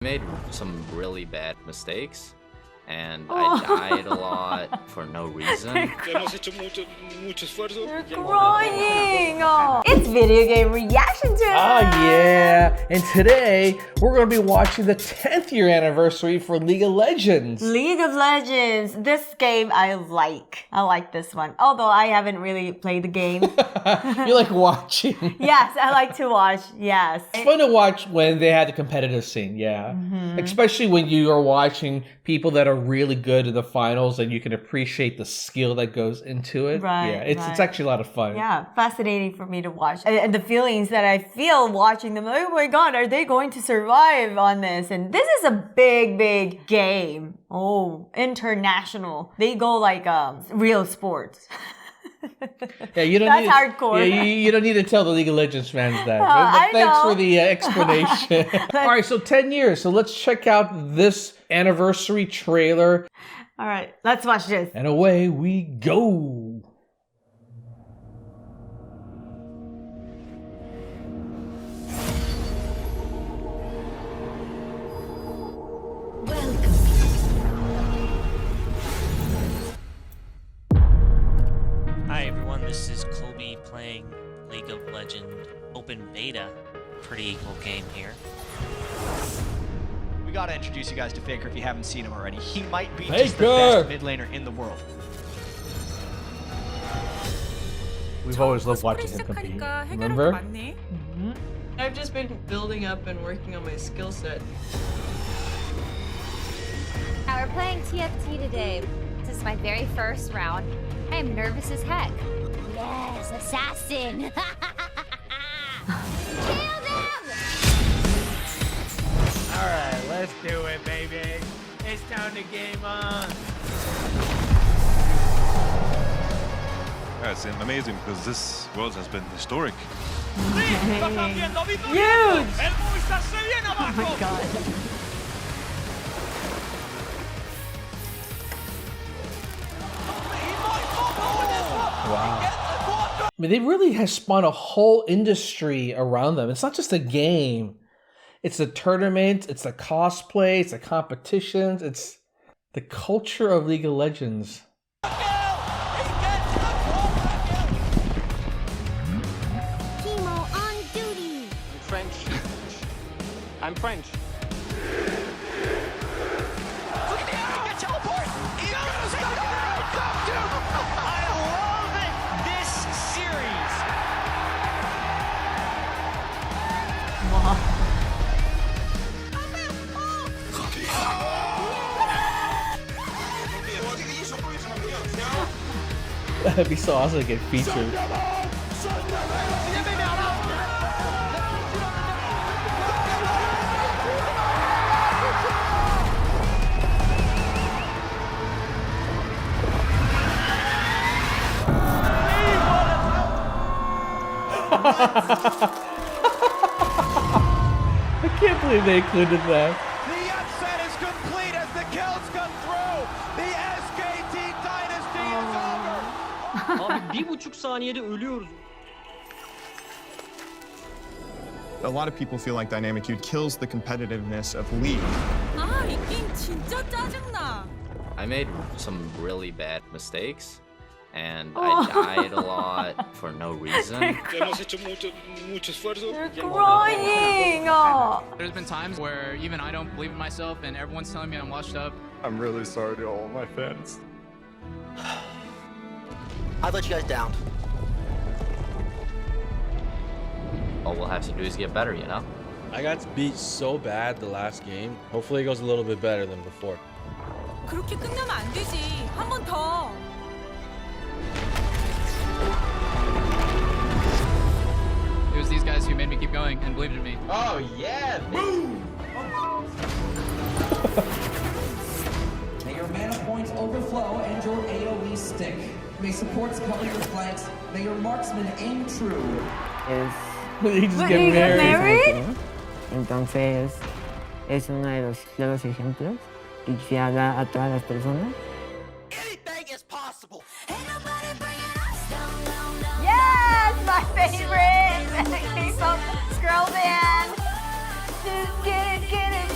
Made some really bad mistakes, and I died a lot for no reason. They're crying! Oh. It's video game reaction time! Oh yeah! And today, we're going to be watching the 10th year anniversary for League of Legends. League of Legends. This game I like. I like this one. Although I haven't really played the game. You like watching? Yes, I like to watch. Yes. It's fun to watch when they have the competitive scene, yeah. Especially when you are watching people that are really good in the finals and you can appreciate the skill that goes into it. Right, yeah, it's actually a lot of fun. Yeah, fascinating for me to watch. And the feelings that I feel watching them, like, oh my god, are they going to survive on this? And this is a big game. Oh, international. They go like real sports. Yeah, you don't That's need, hardcore. Yeah, you don't need to tell the League of Legends fans that. I Thanks know. for the explanation. All right, so 10 years. So let's check out this anniversary trailer. All right, let's watch this. And away we go. Hi everyone, this is Colby playing League of Legends Open Beta. Pretty cool game here. We gotta introduce you guys to Faker if you haven't seen him already. He might be Faker! just the best mid laner in the world. We've always loved watching him compete. Remember? I've just been building up and working on my skill set. We're playing TFT today. This is my very first round. I am nervous as heck. Yes, assassin! Kill them! Alright, let's do it, baby. It's time to game on. Yeah, it's amazing because this world has been historic. Huge! Oh my god. Wow. I mean, they really have spun a whole industry around them. It's not just a game. It's the tournament, it's the cosplay, it's the competitions, it's the culture of League of Legends. Chemo on duty! French. I'm French. That'd be so awesome to get featured. I can't believe they included that. The upset is complete as the kills come through. The SKT dynasty is over. Abi 1,5 saniyede ölüyoruz. A lot of people feel like Dynamic Dude kills the competitiveness of League. 아, 이 게임 진짜 짜증나. I made some really bad mistakes, and I died a lot for no reason. They're crying! Oh. There's been times where even I don't believe in myself and everyone's telling me I'm washed up. I'm really sorry to all my fans. I let you guys down. All we'll have to do is get better, you know? I got beat so bad the last game. Hopefully it goes a little bit better than before. 그렇게 끝나면 안 되지. 한 번 더. It was these guys who made me keep going and believed in me. Oh yeah, boom! May your mana points overflow and your AoE stick. May supports cover your flanks. May your marksman aim true. He just get married. Entonces, es uno de los ejemplos y que haga a todas las personas. Anything is possible. Yes, my favorite K-pop girl band. Just get it.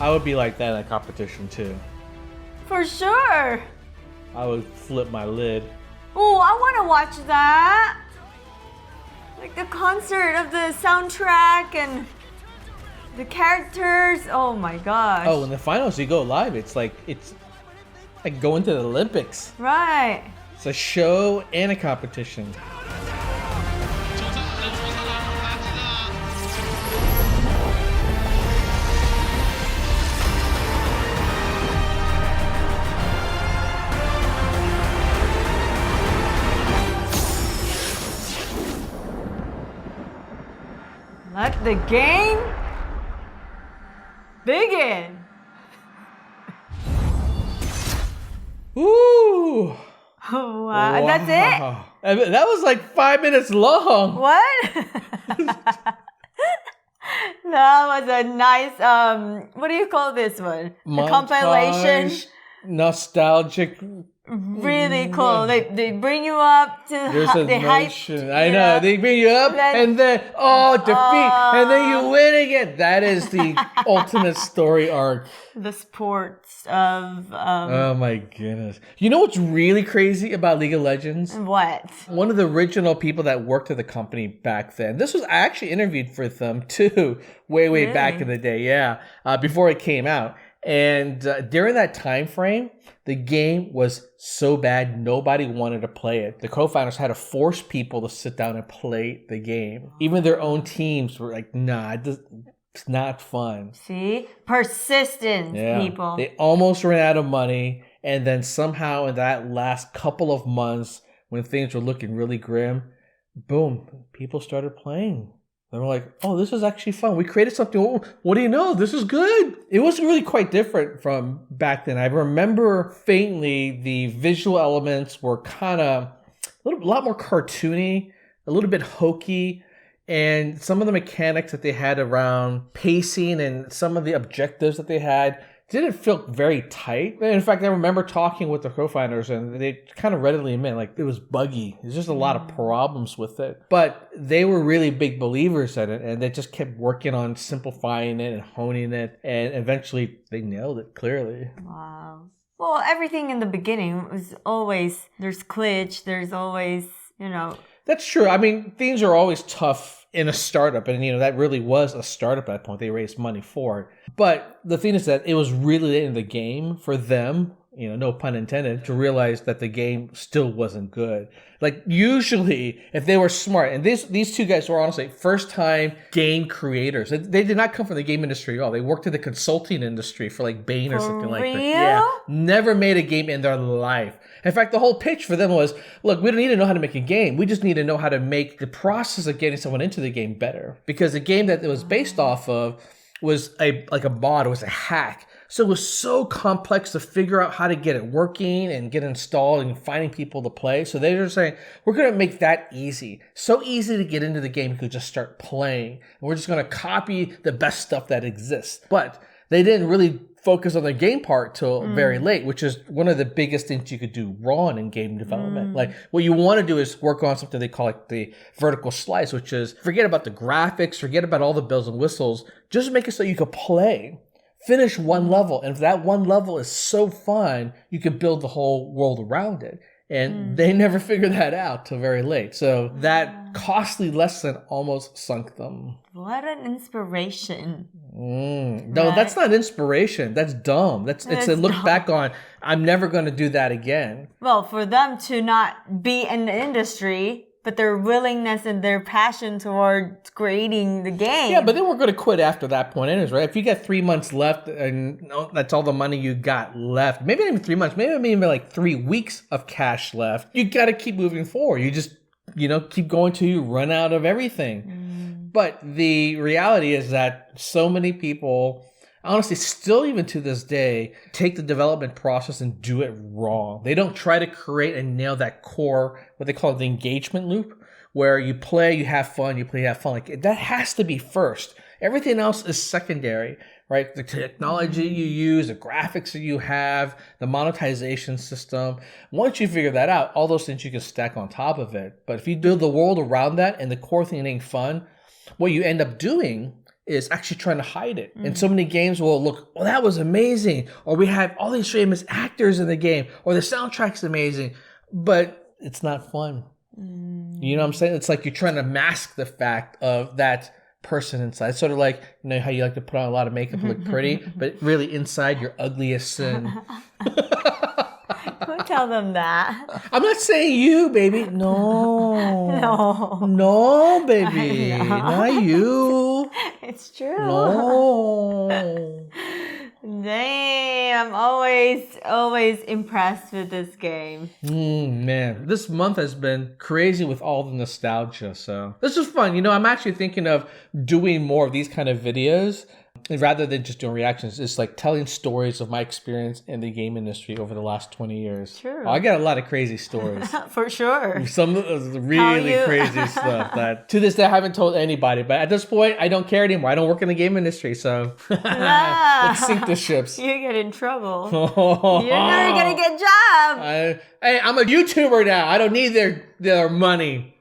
I would be like that in a competition too. For sure. I would flip my lid. Oh, I want to watch that. Like the concert of the soundtrack and the characters. Oh my gosh. Oh, in the finals you go live. It's like going to the Olympics. Right. It's a show and a competition. Let the game begin. Ooh. Wow. That's it? That was like 5 minutes long. What? That was a nice, what do you call this one? A compilation? Nostalgic. Really cool. They bring you up to There's the emotion. I know. They bring you up and then defeat and then you win again. That is the ultimate story arc. The sports of oh my goodness. You know what's really crazy about League of Legends? What? One of the original people that worked at the company back then. I actually interviewed for them too, way back in the day. Yeah, before it came out. And during that time frame, the game was so bad, nobody wanted to play it. The co-founders had to force people to sit down and play the game. Even their own teams were like, nah, it's not fun. See? Persistence, people. They almost ran out of money. And then somehow in that last couple of months, when things were looking really grim, boom, people started playing. They were like, oh, this is actually fun. We created something. Oh, what do you know? This is good. It was really quite different from back then. I remember faintly the visual elements were kind of a lot more cartoony, a little bit hokey. And some of the mechanics that they had around pacing and some of the objectives that they had didn't feel very tight. In fact, I remember talking with the co-founders and they kind of readily admit like it was buggy. There's just a lot of problems with it. But they were really big believers in it and they just kept working on simplifying it and honing it. And eventually they nailed it clearly. Wow. Well, everything in the beginning was always, there's glitch, there's always, That's true. I mean, things are always tough in a startup. And, that really was a startup at that point. They raised money for it. But the thing is that it was really late in the game for them, no pun intended, to realize that the game still wasn't good. Like, usually, if they were smart, and these two guys were honestly first-time game creators. They did not come from the game industry at all. They worked in the consulting industry for, like, Bain or something like that. Yeah. Never made a game in their life. In fact, the whole pitch for them was, look, we don't need to know how to make a game. We just need to know how to make the process of getting someone into the game better. Because the game that it was based off of was a mod, it was a hack. So it was so complex to figure out how to get it working and get installed and finding people to play. So they were saying, we're going to make that easy. So easy to get into the game, you could just start playing. And we're just going to copy the best stuff that exists. But they didn't really focus on the game part till very late, which is one of the biggest things you could do wrong in game development. Like what you want to do is work on something they call like the vertical slice, which is forget about the graphics, forget about all the bells and whistles, just make it so you could play. Finish one level, and if that one level is so fun, you can build the whole world around it. And they never figured that out till very late. So that costly lesson almost sunk them. What an inspiration. No, right? That's not inspiration. That's dumb. It's a look dumb. Back on, I'm never going to do that again. Well, for them to not be in the industry, but their willingness and their passion towards creating the game. Yeah, but they weren't going to quit after that point anyways, right? If you got 3 months left and that's all the money you got left, maybe not even 3 months, maybe even like 3 weeks of cash left, you got to keep moving forward. You just, keep going till you run out of everything. But the reality is that so many people honestly, still even to this day, take the development process and do it wrong. They don't try to create and nail that core, what they call the engagement loop, where you play, you have fun, you play, you have fun. Like, that has to be first. Everything else is secondary, right? The technology you use, the graphics that you have, the monetization system. Once you figure that out, all those things you can stack on top of it. But if you build the world around that and the core thing ain't fun, what you end up doing is actually trying to hide it. And so many games will look, well, that was amazing. Or we have all these famous actors in the game. Or the soundtrack's amazing. But it's not fun. You know what I'm saying? It's like you're trying to mask the fact of that person inside. It's sort of like, you know how you like to put on a lot of makeup and look pretty, but really inside you're ugly as sin. Don't tell them that. I'm not saying you, baby. No, baby. Not you. It's true. No. Dang, I'm always impressed with this game. Man, this month has been crazy with all the nostalgia. So this is fun. You know, I'm actually thinking of doing more of these kind of videos. Rather than just doing reactions, it's like telling stories of my experience in the game industry over the last 20 years. True. I got a lot of crazy stories. For sure. Some really crazy stuff that to this day I haven't told anybody. But at this point, I don't care anymore. I don't work in the game industry, so let's sink the ships. You get in trouble. You're never gonna get a job. Hey, I'm a YouTuber now. I don't need their money.